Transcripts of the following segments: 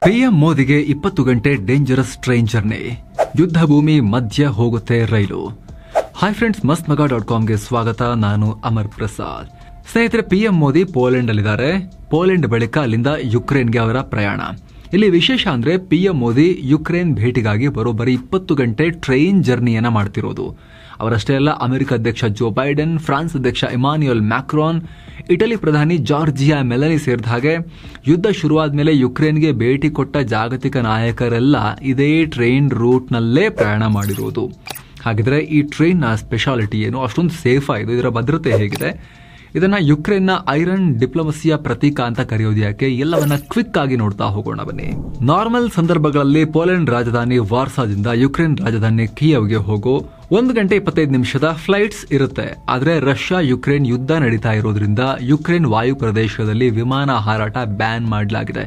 PM ಮೋದಿಗೆ 20 ಗಂಟೆ dangerous train journey, ಯುದ್ಧ ಭೂಮಿ ಮಧ್ಯ ಹೋಗುತ್ತೆ ರೈಲು. ಹಾಯ್ ಫ್ರೆಂಡ್ಸ್, mastmaga.comಗೆ ಸ್ವಾಗತ. ನಾನು ಅಮರ್ ಪ್ರಸಾದ್. ಸ್ನೇಹಿತರೆ, ಪಿಎಂ ಮೋದಿ ಪೋಲೆಂಡ್ ಅಲ್ಲಿದ್ದಾರೆ. ಪೋಲೆಂಡ್ ಬಳಿಕ ಅಲ್ಲಿಂದ ಯುಕ್ರೇನ್ಗೆ ಅವರ ಪ್ರಯಾಣ. ಇಲ್ಲಿ ವಿಶೇಷ ಅಂದ್ರೆ ಪಿಎಂ ಮೋದಿ ಯುಕ್ರೇನ್ ಭೇಟಿಗಾಗಿ ಬರೋಬ್ಬರಿ 20 ಗಂಟೆ ಟ್ರೈನ್ ಜರ್ನಿಯನ್ನ ಮಾಡ್ತಿರೋದು. ಅವರಷ್ಟೇ ಅಲ್ಲ, ಅಮೆರಿಕ ಅಧ್ಯಕ್ಷ ಜೋ ಬೈಡೆನ್, ಫ್ರಾನ್ಸ್ ಅಧ್ಯಕ್ಷ ಇಮಾನ್ಯುಯಲ್ ಮ್ಯಾಕ್ರಾನ್, ಇಟಲಿ ಪ್ರಧಾನಿ ಜಾರ್ಜಿಯಾ ಮೆಲನಿ ಸೇರಿದ ಹಾಗೆ ಯುದ್ಧ ಶುರುವಾದ ಮೇಲೆ ಯುಕ್ರೇನ್ಗೆ ಭೇಟಿ ಕೊಟ್ಟ ಜಾಗತಿಕ ನಾಯಕರೆಲ್ಲ ಇದೇ ಟ್ರೈನ್ ರೂಟ್ನಲ್ಲೇ ಪ್ರಯಾಣ ಮಾಡಿರೋದು. ಹಾಗಿದ್ರೆ ಈ ಟ್ರೈನ್ನ ಸ್ಪೆಷಾಲಿಟಿ ಏನು? ಅಷ್ಟೊಂದು ಸೇಫಾ ಇದು? ಇದರ ಭದ್ರತೆ ಹೇಗಿದೆ? ಇದನ್ನ ಯುಕ್ರೇನ್ನ ಐರನ್ ಡಿಪ್ಲೊಮಸಿಯ ಪ್ರತೀಕ ಅಂತ ಕರೆಯೋದು ಯಾಕೆ? ಎಲ್ಲವನ್ನ ಕ್ವಿಕ್ ಆಗಿ ನೋಡ್ತಾ ಹೋಗೋಣ ಬನ್ನಿ. ನಾರ್ಮಲ್ ಸಂದರ್ಭಗಳಲ್ಲಿ ಪೋಲೆಂಡ್ ರಾಜಧಾನಿ ವಾರ್ಸಾದಿಂದ ಯುಕ್ರೇನ್ ರಾಜಧಾನಿ ಕಿಯವ್ಗೆ ಹೋಗೋ 1 ಗಂಟೆ 25 ನಿಮಿಷದ ಫ್ಲೈಟ್ಸ್ ಇರುತ್ತೆ. ಆದ್ರೆ ರಷ್ಯಾ ಯುಕ್ರೇನ್ ಯುದ್ಧ ನಡೀತಾ ಇರೋದ್ರಿಂದ ಯುಕ್ರೇನ್ ವಾಯು ಪ್ರದೇಶದಲ್ಲಿ ವಿಮಾನ ಹಾರಾಟ ಬ್ಯಾನ್ ಮಾಡಲಾಗಿದೆ.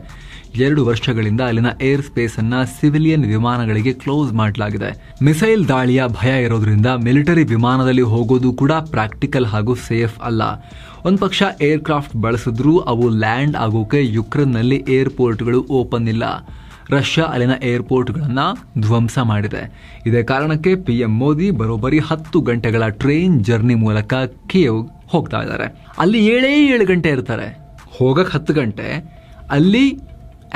2 ವರ್ಷಗಳಿಂದ ಅಲ್ಲಿನ ಏರ್ ಸ್ಪೇಸ್ ಅನ್ನ ಸಿವಿಲಿಯನ್ ವಿಮಾನಗಳಿಗೆ ಕ್ಲೋಸ್ ಮಾಡಲಾಗಿದೆ. ಮಿಸೈಲ್ ದಾಳಿಯ ಭಯ ಇರೋದ್ರಿಂದ ಮಿಲಿಟರಿ ವಿಮಾನದಲ್ಲಿ ಹೋಗೋದು ಕೂಡ ಪ್ರಾಕ್ಟಿಕಲ್ ಹಾಗೂ ಸೇಫ್ ಅಲ್ಲ. ಒಂದ್ ಪಕ್ಷ ಏರ್ ಕ್ರಾಫ್ಟ್ ಬಳಸಿದ್ರೂ ಅವು ಲ್ಯಾಂಡ್ ಆಗೋಕೆ ಯುಕ್ರೇನ್ನಲ್ಲಿ ಏರ್ಪೋರ್ಟ್ಗಳು ಓಪನ್ ಇಲ್ಲ. ರಷ್ಯಾ ಅಲ್ಲಿನ ಏರ್ಪೋರ್ಟ್ಗಳನ್ನ ಧ್ವಂಸ ಮಾಡಿದೆ. ಇದೇ ಕಾರಣಕ್ಕೆ ಪಿಎಂ ಮೋದಿ ಬರೋಬ್ಬರಿ 10 ಗಂಟೆಗಳ ಟ್ರೈನ್ ಜರ್ನಿ ಮೂಲಕ ಕಿಯವ್ ಹೋಗ್ತಾ ಇದ್ದಾರೆ. ಅಲ್ಲಿ 7 ಗಂಟೆ ಇರ್ತಾರೆ. ಹೋಗಕ್ 10 ಗಂಟೆ, ಅಲ್ಲಿ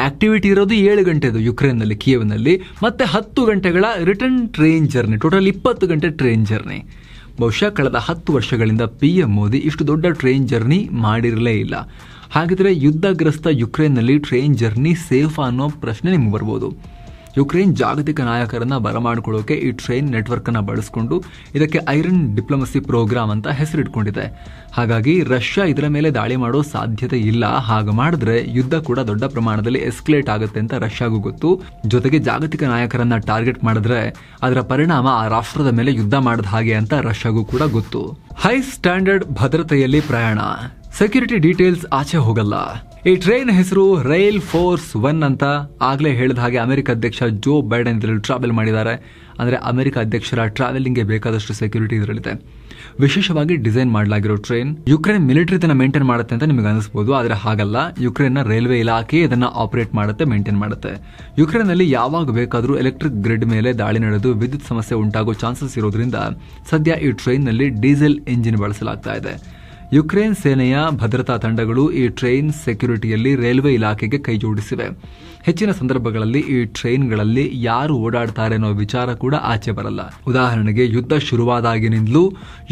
ಆಕ್ಟಿವಿಟಿ ಇರೋದು 7 ಗಂಟೆದು ಯುಕ್ರೇನ್ನಲ್ಲಿ, ಕಿಯವ್ನಲ್ಲಿ. ಮತ್ತೆ 10 ಗಂಟೆಗಳ ರಿಟರ್ನ್ ಟ್ರೈನ್ ಜರ್ನಿ, ಟೋಟಲ್ 20 ಗಂಟೆ ಟ್ರೈನ್ ಜರ್ನಿ. ಬಹುಶಃ ಕಳೆದ 10 ವರ್ಷಗಳಿಂದ ಪಿಎಂ ಮೋದಿ ಇಷ್ಟು ದೊಡ್ಡ ಟ್ರೈನ್ ಜರ್ನಿ ಮಾಡಿರಲೇ ಇಲ್ಲ. ಹಾಗಿದ್ರೆ ಯುದ್ಧಗ್ರಸ್ತ ಯುಕ್ರೇನ್ನಲ್ಲಿ ಟ್ರೈನ್ ಜರ್ನಿ ಸೇಫ್ ಅನ್ನೋ ಪ್ರಶ್ನೆ ನಿಮ್ಗೆ ಬರ್ಬೋದು. ಯುಕ್ರೇನ್ ಜಾಗತಿಕ ನಾಯಕರನ್ನ ಬರಮಾಡಿಕೊಳ್ಳೋಕೆ ಈ ಟ್ರೈನ್ ನೆಟ್ವರ್ಕ್ ಅನ್ನ ಬಳಸಿಕೊಂಡು ಇದಕ್ಕೆ ಐರನ್ ಡಿಪ್ಲೊಮಸಿ ಪ್ರೋಗ್ರಾಮ್ ಅಂತ ಹೆಸರಿಟ್ಕೊಂಡಿದೆ. ಹಾಗಾಗಿ ರಷ್ಯಾ ಇದರ ಮೇಲೆ ದಾಳಿ ಮಾಡೋ ಸಾಧ್ಯತೆ ಇಲ್ಲ. ಹಾಗೆ ಮಾಡಿದ್ರೆ ಯುದ್ಧ ಕೂಡ ದೊಡ್ಡ ಪ್ರಮಾಣದಲ್ಲಿ ಎಸ್ಕಲೇಟ್ ಆಗುತ್ತೆ ಅಂತ ರಷ್ಯಾಗೂ ಗೊತ್ತು. ಜೊತೆಗೆ ಜಾಗತಿಕ ನಾಯಕರನ್ನ ಟಾರ್ಗೆಟ್ ಮಾಡಿದ್ರೆ ಅದರ ಪರಿಣಾಮ ಆ ರಾಷ್ಟ್ರದ ಮೇಲೆ ಯುದ್ಧ ಮಾಡಿದ ಹಾಗೆ ಅಂತ ರಷ್ಯಾಗೂ ಕೂಡ ಗೊತ್ತು. ಹೈ ಸ್ಟ್ಯಾಂಡರ್ಡ್ ಭದ್ರತೆಯಲ್ಲಿ ಪ್ರಯಾಣ, ಸೆಕ್ಯೂರಿಟಿ ಡೀಟೇಲ್ಸ್ ಆಚೆ ಹೋಗಲ್ಲ. ಈ ಟ್ರೈನ್ ಹೆಸರು ರೈಲ್ ಫೋರ್ಸ್ 1 ಅಂತ ಆಗ್ಲೇ ಹೇಳಿದ ಹಾಗೆ ಅಮೆರಿಕ ಅಧ್ಯಕ್ಷ ಜೋ ಬೈಡೆನ್ ಇದರಲ್ಲಿ ಟ್ರಾವೆಲ್ ಮಾಡಿದ್ದಾರೆ. ಅಂದ್ರೆ ಅಮೆರಿಕ ಅಧ್ಯಕ್ಷರ ಟ್ರಾವೆಲಿಂಗ್ಗೆ ಬೇಕಾದಷ್ಟು ಸೆಕ್ಯೂರಿಟಿ ಇದರಲ್ಲಿದೆ. ವಿಶೇಷವಾಗಿ ಡಿಸೈನ್ ಮಾಡಲಾಗಿರೋ ಟ್ರೈನ್ ಯುಕ್ರೇನ್ ಮಿಲಿಟರಿ ತನ್ನ ಮೇಂಟೈನ್ ಮಾಡುತ್ತೆ ಅಂತ ನಿಮಗೆ ಅನಿಸಬಹುದು. ಆದ್ರೆ ಹಾಗಲ್ಲ, ಯುಕ್ರೇನ್ನ ರೈಲ್ವೆ ಇಲಾಖೆ ಇದನ್ನ ಆಪರೇಟ್ ಮಾಡುತ್ತೆ, ಮೇಂಟೈನ್ ಮಾಡುತ್ತೆ. ಯುಕ್ರೇನ್ ನಲ್ಲಿ ಯಾವಾಗ ಬೇಕಾದ್ರೂ ಎಲೆಕ್ಟ್ರಿಕ್ ಗ್ರಿಡ್ ಮೇಲೆ ದಾಳಿ ನಡೆದು ವಿದ್ಯುತ್ ಸಮಸ್ಯೆ ಉಂಟಾಗೋ ಚಾನ್ಸಸ್ ಇರೋದ್ರಿಂದ ಸದ್ಯ ಈ ಟ್ರೈನ್ ನಲ್ಲಿ ಡೀಸೆಲ್ ಎಂಜಿನ್ ಬಳಸಲಾಗ್ತಾ ಇದೆ. ಯುಕ್ರೇನ್ ಸೇನೆಯ ಭದ್ರತಾ ತಂಡಗಳು ಈ ಟ್ರೈನ್ ಸೆಕ್ಯೂರಿಟಿಯಲ್ಲಿ ರೈಲ್ವೆ ಇಲಾಖೆಗೆ ಕೈ ಜೋಡಿಸಿವೆ. ಹೆಚ್ಚಿನ ಸಂದರ್ಭಗಳಲ್ಲಿ ಈ ಟ್ರೈನ್ಗಳಲ್ಲಿ ಯಾರು ಓಡಾಡ್ತಾರೆ ಅನ್ನೋ ವಿಚಾರ ಕೂಡ ಆಚೆ ಬರಲ್ಲ. ಉದಾಹರಣೆಗೆ, ಯುದ್ಧ ಶುರುವಾದಾಗಿನಿಂದಲೂ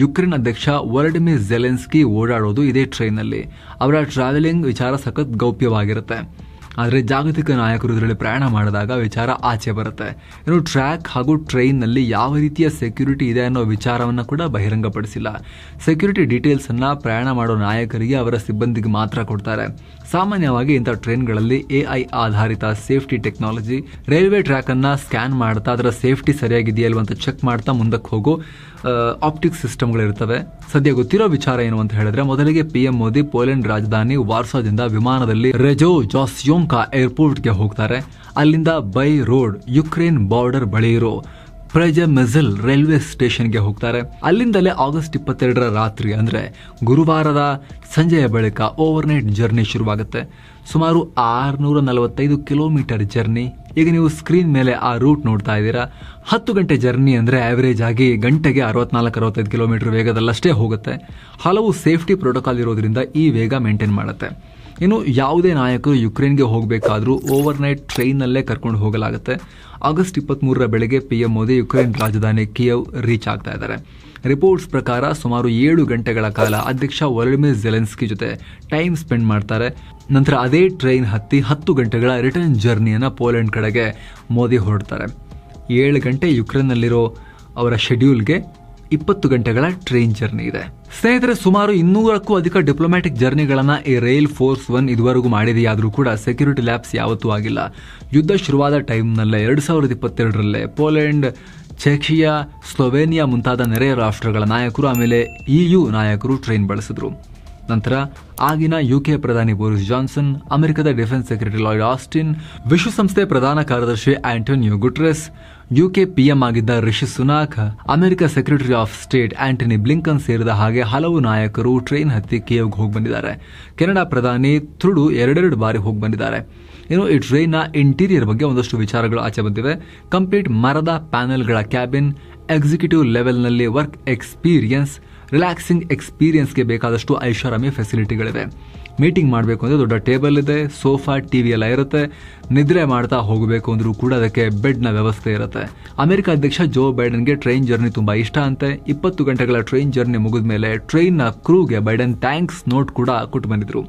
ಯುಕ್ರೇನ್ ಅಧ್ಯಕ್ಷ ವೊಲಡಿಮಿರ್ ಝೆಲೆನ್ಸ್ಕಿ ಓಡಾಡೋದು ಇದೇ ಟ್ರೈನ್ನಲ್ಲಿ. ಅವರ ಟ್ರಾವೆಲಿಂಗ್ ವಿಚಾರ ಸಖತ್ ಗೌಪ್ಯವಾಗಿರುತ್ತೆ. ಆದರೆ ಜಾಗತಿಕ ನಾಯಕರು ಇದರಲ್ಲಿ ಪ್ರಯಾಣ ಮಾಡಿದಾಗ ವಿಚಾರ ಆಚೆ ಬರುತ್ತೆ. ಇನ್ನು ಟ್ರ್ಯಾಕ್ ಹಾಗೂ ಟ್ರೈನ್ನಲ್ಲಿ ಯಾವ ರೀತಿಯ ಸೆಕ್ಯೂರಿಟಿ ಇದೆ ಅನ್ನೋ ವಿಚಾರವನ್ನು ಕೂಡ ಬಹಿರಂಗಪಡಿಸಿಲ್ಲ. ಸೆಕ್ಯೂರಿಟಿ ಡೀಟೇಲ್ಸ್ ಅನ್ನ ಪ್ರಯಾಣ ಮಾಡೋ ನಾಯಕರಿಗೆ, ಅವರ ಸಿಬ್ಬಂದಿಗೆ ಮಾತ್ರ ಕೊಡ್ತಾರೆ. ಸಾಮಾನ್ಯವಾಗಿ ಇಂಥ ಟ್ರೈನ್ಗಳಲ್ಲಿ ಎಐ ಆಧಾರಿತ ಸೇಫ್ಟಿ ಟೆಕ್ನಾಲಜಿ, ರೈಲ್ವೆ ಟ್ರ್ಯಾಕ್ ಅನ್ನ ಸ್ಕ್ಯಾನ್ ಮಾಡ್ತಾ ಅದರ ಸೇಫ್ಟಿ ಸರಿಯಾಗಿದೆಯಲ್ವ ಅಂತ ಚೆಕ್ ಮಾಡ್ತಾ ಮುಂದಕ್ಕೆ ಹೋಗೋ ಆಪ್ಟಿಕ್ ಸಿಸ್ಟಮ್ಗಳಿರ್ತವೆ. ಸದ್ಯ ಗೊತ್ತಿರೋ ವಿಚಾರ ಏನು ಅಂತ ಹೇಳಿದ್ರೆ, ಮೊದಲಿಗೆ ಪಿಎಂ ಮೋದಿ ಪೋಲೆಂಡ್ ರಾಜಧಾನಿ ವಾರ್ಸಾದಿಂದ ವಿಮಾನದಲ್ಲಿ ರೆಜೋ ಜಾಸ್ಯೋಂಕಾ ಏರ್ಪೋರ್ಟ್ಗೆ ಹೋಗ್ತಾರೆ. ಅಲ್ಲಿಂದ ಬೈ ರೋಡ್ ಯುಕ್ರೇನ್ ಬಾರ್ಡರ್ ಬಳಿ ಇರೋ ಪ್ರೆಜಮೆಝಲ್ ರೈಲ್ವೆ ಸ್ಟೇಷನ್ಗೆ ಹೋಗ್ತಾರೆ. ಅಲ್ಲಿಂದಲೇ ಆಗಸ್ಟ್ 22ರ ರಾತ್ರಿ ಅಂದ್ರೆ ಗುರುವಾರದ ಸಂಜೆಯ ಬಳಿಕ ಓವರ್ ನೈಟ್ ಜರ್ನಿ ಶುರುವಾಗುತ್ತೆ. ಸುಮಾರು 645 ಕಿಲೋಮೀಟರ್ ಜರ್ನಿ. ಈಗ ನೀವು ಸ್ಕ್ರೀನ್ ಮೇಲೆ ಆ ರೂಟ್ ನೋಡ್ತಾ ಇದ್ದೀರಾ. 10 ಗಂಟೆ ಜರ್ನಿ ಅಂದ್ರೆ ಆವರೇಜ್ ಆಗಿ ಗಂಟೆಗೆ 64-65 ಕಿಲೋಮೀಟರ್ ವೇಗದಲ್ಲಷ್ಟೇ ಹೋಗುತ್ತೆ. ಹಲವು ಸೇಫ್ಟಿ ಪ್ರೋಟೋಕಾಲ್ ಇರೋದ್ರಿಂದ ಈ ವೇಗ ಮೇಂಟೈನ್ ಮಾಡುತ್ತೆ. ಇನ್ನು ಯಾವುದೇ ನಾಯಕರು ಯುಕ್ರೇನ್ಗೆ ಹೋಗಬೇಕಾದ್ರೂ ಓವರ್ ನೈಟ್ ಟ್ರೈನ್ನಲ್ಲೇ ಕರ್ಕೊಂಡು ಹೋಗಲಾಗುತ್ತೆ. ಆಗಸ್ಟ್ 23ರ ಬೆಳಗ್ಗೆ ಪಿಎಂ ಮೋದಿ ಯುಕ್ರೇನ್ ರಾಜಧಾನಿ ಕಿಯವ್ ರೀಚ್ ಆಗ್ತಾ ಇದ್ದಾರೆ. ರಿಪೋರ್ಟ್ಸ್ ಪ್ರಕಾರ ಸುಮಾರು 7 ಗಂಟೆಗಳ ಕಾಲ ಅಧ್ಯಕ್ಷ ವೊಲಡಿಮಿರ್ ಝೆಲೆನ್ಸ್ಕಿ ಜೊತೆ ಟೈಮ್ ಸ್ಪೆಂಡ್ ಮಾಡ್ತಾರೆ. ನಂತರ ಅದೇ ಟ್ರೈನ್ ಹತ್ತಿ 10 ಗಂಟೆಗಳ ರಿಟರ್ನ್ ಜರ್ನಿಯನ್ನ ಪೋಲೆಂಡ್ ಕಡೆಗೆ ಮೋದಿ ಹೊರಡ್ತಾರೆ. 7 ಗಂಟೆ ಯುಕ್ರೇನ್ನಲ್ಲಿರೋ ಅವರ ಶೆಡ್ಯೂಲ್ಗೆ 20 ಗಂಟೆಗಳ ಟ್ರೈನ್ ಜರ್ನಿ ಇದೆ. ಸ್ನೇಹಿತರೆ, ಸುಮಾರು 200ಕ್ಕೂ ಅಧಿಕ ಡಿಪ್ಲೊಮ್ಯಾಟಿಕ್ ಜರ್ನಿಗಳನ್ನ ಈ ರೈಲ್ ಫೋರ್ಸ್ 1 ಇದುವರೆಗೂ ಮಾಡಿದೆಯಾದರೂ ಕೂಡ ಸೆಕ್ಯೂರಿಟಿ ಲ್ಯಾಬ್ಸ್ ಯಾವತ್ತೂ ಆಗಿಲ್ಲ. ಯುದ್ಧ ಶುರುವಾದ ಟೈಮ್ನಲ್ಲೇ 2022ರಲ್ಲೇ ಪೋಲೆಂಡ್, ಚೆಕಿಯಾ, ಸ್ಲೋವೇನಿಯಾ ಮುಂತಾದ ನೆರೆಯ ರಾಷ್ಟ್ರಗಳ ನಾಯಕರು, ಆಮೇಲೆ EU ನಾಯಕರು ಟ್ರೈನ್ ಬಳಸಿದ್ರು. ನಂತರ ಆಗಿನ ಯುಕೆ ಪ್ರಧಾನಿ ಬೋರಿಸ್ ಜಾನ್ಸನ್, ಅಮೆರಿಕದ ಡಿಫೆನ್ಸ್ ಸೆಕ್ರೆಟರಿ ಲಾಯ್ಡ್ ಆಸ್ಟಿನ್, ವಿಶ್ವಸಂಸ್ಥೆ ಪ್ರಧಾನ ಕಾರ್ಯದರ್ಶಿ ಆಂಟೋನಿಯೋ ಗುಟೆರಸ್, ಯುಕೆ ಪಿಎಂ ಆಗಿದ್ದ Rishi Sunak, America secretary of state Antony Blinken ಸೇರಿದ ಹಾಗೆ ಹಲವು ನಾಯಕರು ಟ್ರೈನ್ ಹತ್ತಿ ಕಿಯವ್ಗೆ ಹೋಗಿ ಬಂದಿದ್ದಾರೆ. ಕೆನಡಾ ಪ್ರಧಾನಿ ಟ್ರುಡೋ 2 ಬಾರಿ ಹೋಗಿ ಬಂದಿದ್ದಾರೆ. ಇನ್ನು ಈ ಟ್ರೈನ್ ನ ಇಂಟೀರಿಯರ್ ಬಗ್ಗೆ ಒಂದಷ್ಟು ವಿಚಾರಗಳು ಆಚೆ ಬಂದಿವೆ. ಕಂಪ್ಲೀಟ್ ಮರದ ಪ್ಯಾನೆಲ್ಗಳ ಕ್ಯಾಬಿನ್, ಎಕ್ಸಿಕ್ಯೂಟಿವ್ ಲೆವೆಲ್ನಲ್ಲಿ ವರ್ಕ್ ಎಕ್ಸ್ಪೀರಿಯನ್ಸ್, ರಿಲ್ಯಾಕ್ಸಿಂಗ್ ಎಕ್ಸ್ಪೀರಿಯನ್ಸ್ಗೆ ಬೇಕಾದಷ್ಟು ಐಷಾರಾಮಿ ಫೆಸಿಲಿಟಿಗಳಿವೆ. ಮೀಟಿಂಗ್ ಮಾಡಬೇಕು ಅಂದರೆ ದೊಡ್ಡ ಟೇಬಲ್ ಇದೆ, ಸೋಫಾ, ಟಿವಿ ಎಲ್ಲ ಇರುತ್ತೆ. ನಿದ್ರೆ ಮಾಡ್ತಾ ಹೋಗಬೇಕು ಅಂದ್ರೂ ಕೂಡ ಅದಕ್ಕೆ ಬೆಡ್ನ ವ್ಯವಸ್ಥೆ ಇರುತ್ತೆ. ಅಮೆರಿಕ ಅಧ್ಯಕ್ಷ ಜೋ ಬೈಡನ್ಗೆ ಟ್ರೈನ್ ಜರ್ನಿ ತುಂಬಾ ಇಷ್ಟ ಅಂತೆ. 20 ಗಂಟೆಗಳ ಟ್ರೈನ್ ಜರ್ನಿ ಮುಗಿದ ಮೇಲೆ ಟ್ರೈನ್ನ ಕ್ರೂಗೆ ಬೈಡನ್ ಥ್ಯಾಂಕ್ಸ್ ನೋಟ್ ಕೂಡ ಕೊಟ್ಟು ಬಂದಿದ್ರು.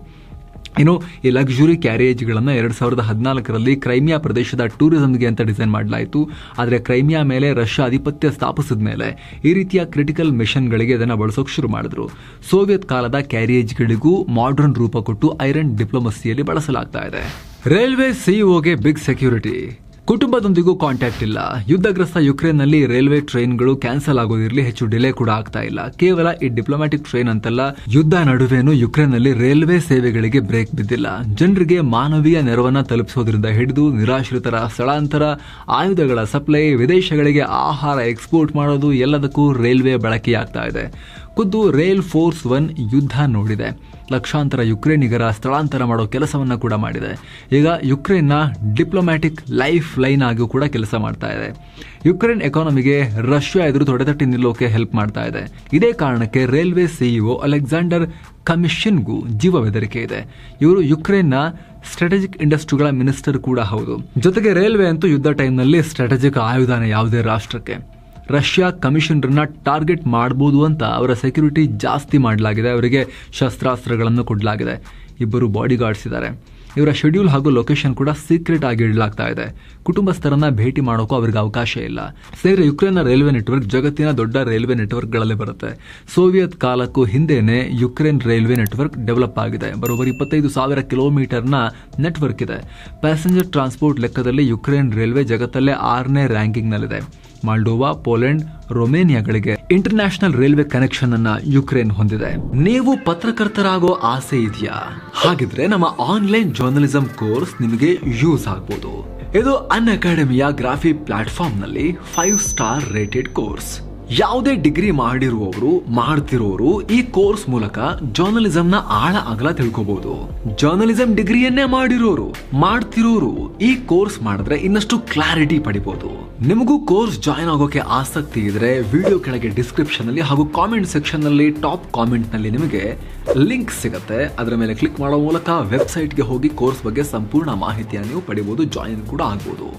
ಇನ್ನು ಈ ಲಕ್ಸುರಿ ಕ್ಯಾರೇಜ್ಗಳನ್ನು 2014ರಲ್ಲಿ ಕ್ರೈಮಿಯಾ ಪ್ರದೇಶದ ಟೂರಿಸಂಗೆ ಅಂತ ಡಿಸೈನ್ ಮಾಡಲಾಯಿತು. ಆದರೆ ಕ್ರೈಮಿಯಾ ಮೇಲೆ ರಷ್ಯಾ ಆಧಿಪತ್ಯ ಸ್ಥಾಪಿಸಿದ ಮೇಲೆ ಈ ರೀತಿಯ ಕ್ರಿಟಿಕಲ್ ಮಿಷನ್ಗಳಿಗೆ ಇದನ್ನು ಬಳಸೋಕೆ ಶುರು ಮಾಡಿದ್ರು. ಸೋವಿಯತ್ ಕಾಲದ ಕ್ಯಾರೇಜ್ಗಳಿಗೂ ಮಾಡರ್ನ್ ರೂಪ ಕೊಟ್ಟು ಐರನ್ ಡಿಪ್ಲೊಮಸಿಯಲ್ಲಿ ಬಳಸಲಾಗ್ತಾ ಇದೆ. ರೈಲ್ವೆ ಸಿಇಒಗೆ ಬಿಗ್ ಸೆಕ್ಯೂರಿಟಿ. ಕುಟುಂಬದೊಂದಿಗೂ ಕಾಂಟ್ಯಾಕ್ಟ್ ಇಲ್ಲ. ಯುದ್ಧಗ್ರಸ್ತ ಯುಕ್ರೇನ್ನಲ್ಲಿ ರೈಲ್ವೆ ಟ್ರೈನ್ಗಳು ಕ್ಯಾನ್ಸಲ್ ಆಗೋದಿರಲಿ, ಹೆಚ್ಚು ಡಿಲೇ ಕೂಡ ಆಗ್ತಾ ಇಲ್ಲ. ಕೇವಲ ಈ ಡಿಪ್ಲೊಮ್ಯಾಟಿಕ್ ಟ್ರೈನ್ ಅಂತಲ್ಲ, ಯುದ್ಧ ನಡುವೆನೂ ಯುಕ್ರೇನ್ನಲ್ಲಿ ರೈಲ್ವೆ ಸೇವೆಗಳಿಗೆ ಬ್ರೇಕ್ ಬಿದ್ದಿಲ್ಲ. ಜನರಿಗೆ ಮಾನವೀಯ ನೆರವನ್ನ ತಲುಪಿಸೋದ್ರಿಂದ ಹಿಡಿದು ನಿರಾಶ್ರಿತರ ಸ್ಥಳಾಂತರ, ಆಯುಧಗಳ ಸಪ್ಲೈ, ವಿದೇಶಗಳಿಗೆ ಆಹಾರ ಎಕ್ಸ್ಪೋರ್ಟ್ ಮಾಡೋದು ಎಲ್ಲದಕ್ಕೂ ರೈಲ್ವೆ ಬಳಕೆಯಾಗ್ತಾ ಇದೆ. ಖುದ್ದು ರೈಲ್ ಫೋರ್ಸ್ 1 ಯುದ್ಧ ನೋಡಿದೆ. ಲಕ್ಷಾಂತರ ಯುಕ್ರೇನಿಗರ ಸ್ಥಳಾಂತರ ಮಾಡೋ ಕೆಲಸವನ್ನ ಕೂಡ ಮಾಡಿದೆ. ಈಗ ಯುಕ್ರೇನ್ನ ಡಿಪ್ಲೊಮ್ಯಾಟಿಕ್ ಲೈಫ್ ಲೈನ್ ಆಗಿ ಕೂಡ ಕೆಲಸ ಮಾಡ್ತಾ ಇದೆ. ಯುಕ್ರೇನ್ ಎಕಾನಮಿಗೆ ರಷ್ಯಾ ಎದುರು ತೊಡೆತಟ್ಟಿ ನಿಲ್ಲೋಕೆ ಹೆಲ್ಪ್ ಮಾಡ್ತಾ ಇದೆ. ಇದೇ ಕಾರಣಕ್ಕೆ ರೈಲ್ವೆ ಸಿಇಒ ಅಲೆಕ್ಸಾಂಡರ್ ಕಮಿಷನ್ಗೂ ಜೀವ ಬೆದರಿಕೆ ಇದೆ. ಇವರು ಯುಕ್ರೇನ್ನ ಸ್ಟ್ರಾಟಜಿಕ್ ಇಂಡಸ್ಟ್ರಿಗಳ ಮಿನಿಸ್ಟರ್ ಕೂಡ ಹೌದು. ಜೊತೆಗೆ ರೈಲ್ವೆ ಅಂತೂ ಯುದ್ಧ ಟೈಮ್ನಲ್ಲಿ ಸ್ಟ್ರಾಟಜಿಕ್ ಆಯುಧನ ಯಾವುದೇ ರಾಷ್ಟ್ರಕ್ಕೆ. ರಷ್ಯಾ ಕಮಿಷನರ್ನ ಟಾರ್ಗೆಟ್ ಮಾಡಬಹುದು ಅಂತ ಅವರ ಸೆಕ್ಯೂರಿಟಿ ಜಾಸ್ತಿ ಮಾಡಲಾಗಿದೆ. ಅವರಿಗೆ ಶಸ್ತ್ರಾಸ್ತ್ರಗಳನ್ನು ಕೊಡಲಾಗಿದೆ. 2 ಬಾಡಿ ಗಾರ್ಡ್ಸ್ ಇದ್ದಾರೆ. ಇವರ ಶೆಡ್ಯೂಲ್ ಹಾಗೂ ಲೊಕೇಶನ್ ಕೂಡ ಸೀಕ್ರೆಟ್ ಆಗಿ ಇಡಲಾಗ್ತಾ ಇದೆ. ಕುಟುಂಬಸ್ಥರನ್ನ ಭೇಟಿ ಮಾಡೋಕ್ಕೂ ಅವರಿಗೆ ಅವಕಾಶ ಇಲ್ಲ. ಸ್ನೇಹಿತರೆ, ಯುಕ್ರೇನ್ನ ರೈಲ್ವೆ ನೆಟ್ವರ್ಕ್ ಜಗತ್ತಿನ ದೊಡ್ಡ ರೈಲ್ವೆ ನೆಟ್ವರ್ಕ್ಗಳಲ್ಲಿ ಬರುತ್ತೆ. ಸೋವಿಯತ್ ಕಾಲಕ್ಕೂ ಹಿಂದೆನೆ ಯುಕ್ರೇನ್ ರೈಲ್ವೆ ನೆಟ್ವರ್ಕ್ ಡೆವಲಪ್ ಆಗಿದೆ. ಬರೋಬ್ಬರಿ 25,000 ಕಿಲೋಮೀಟರ್ನ ನೆಟ್ವರ್ಕ್ ಇದೆ. ಪ್ಯಾಸೆಂಜರ್ ಟ್ರಾನ್ಸ್ಪೋರ್ಟ್ ಲೆಕ್ಕದಲ್ಲಿ ಯುಕ್ರೇನ್ ರೈಲ್ವೆ ಜಗತ್ತಲ್ಲೇ 6ನೇ ರ್ಯಾಂಕಿಂಗ್ನಲ್ಲಿದೆ. ಮಾಲ್ಡೋವಾ, ಪೋಲೆಂಡ್, ರೊಮೇನಿಯಾಗಳಿಗೆ ಇಂಟರ್ನ್ಯಾಷನಲ್ ರೈಲ್ವೆ ಕನೆಕ್ಷನ್ ಅನ್ನ ಯುಕ್ರೇನ್ ಹೊಂದಿದೆ. ನೀವು ಪತ್ರಕರ್ತರಾಗೋ ಆಸೆ ಇದೆಯಾ? ಹಾಗಿದ್ರೆ ನಮ್ಮ ಆನ್ಲೈನ್ ಜರ್ನಲಿಸಂ ಕೋರ್ಸ್ ನಿಮಗೆ ಯೂಸ್ ಆಗ್ಬೋದು. ಇದು ಅನ್ಅಕಾಡೆಮಿಯ ಗ್ರಾಫಿ ಪ್ಲಾಟ್ಫಾರ್ಮ್ ನಲ್ಲಿ 5 ಸ್ಟಾರ್ ರೇಟೆಡ್ ಕೋರ್ಸ್. ಯಾವುದೇ ಡಿಗ್ರಿ ಮಾಡ್ತಿರೋರು ಈ ಕೋರ್ಸ್ ಮೂಲಕ ಜರ್ನಲಿಸಂನ ಆಳ ಅಗಲ ತಿಳ್ಕೋಬಹುದು. ಜರ್ನಲಿಸಂ ಡಿಗ್ರಿಯನ್ನೇ ಮಾಡ್ತಿರೋರು ಈ ಕೋರ್ಸ್ ಮಾಡಿದ್ರೆ ಇನ್ನಷ್ಟು ಕ್ಲಾರಿಟಿ ಪಡಿಬಹುದು. ನಿಮಗೂ ಕೋರ್ಸ್ ಜಾಯಿನ್ ಆಗೋಕೆ ಆಸಕ್ತಿ ಇದ್ರೆ ವಿಡಿಯೋ ಕೆಳಗೆ ಡಿಸ್ಕ್ರಿಪ್ಷನ್ ಅಲ್ಲಿ ಹಾಗೂ ಕಾಮೆಂಟ್ ಸೆಕ್ಷನ್ ನಲ್ಲಿ ಟಾಪ್ ಕಾಮೆಂಟ್ ನಲ್ಲಿ ನಿಮಗೆ ಲಿಂಕ್ ಸಿಗುತ್ತೆ. ಅದರ ಮೇಲೆ ಕ್ಲಿಕ್ ಮಾಡೋ ಮೂಲಕ ವೆಬ್ಸೈಟ್ಗೆ ಹೋಗಿ ಕೋರ್ಸ್ ಬಗ್ಗೆ ಸಂಪೂರ್ಣ ಮಾಹಿತಿಯನ್ನು ನೀವು ಪಡಿಬಹುದು, ಜಾಯಿನ್ ಕೂಡ ಆಗ್ಬೋದು.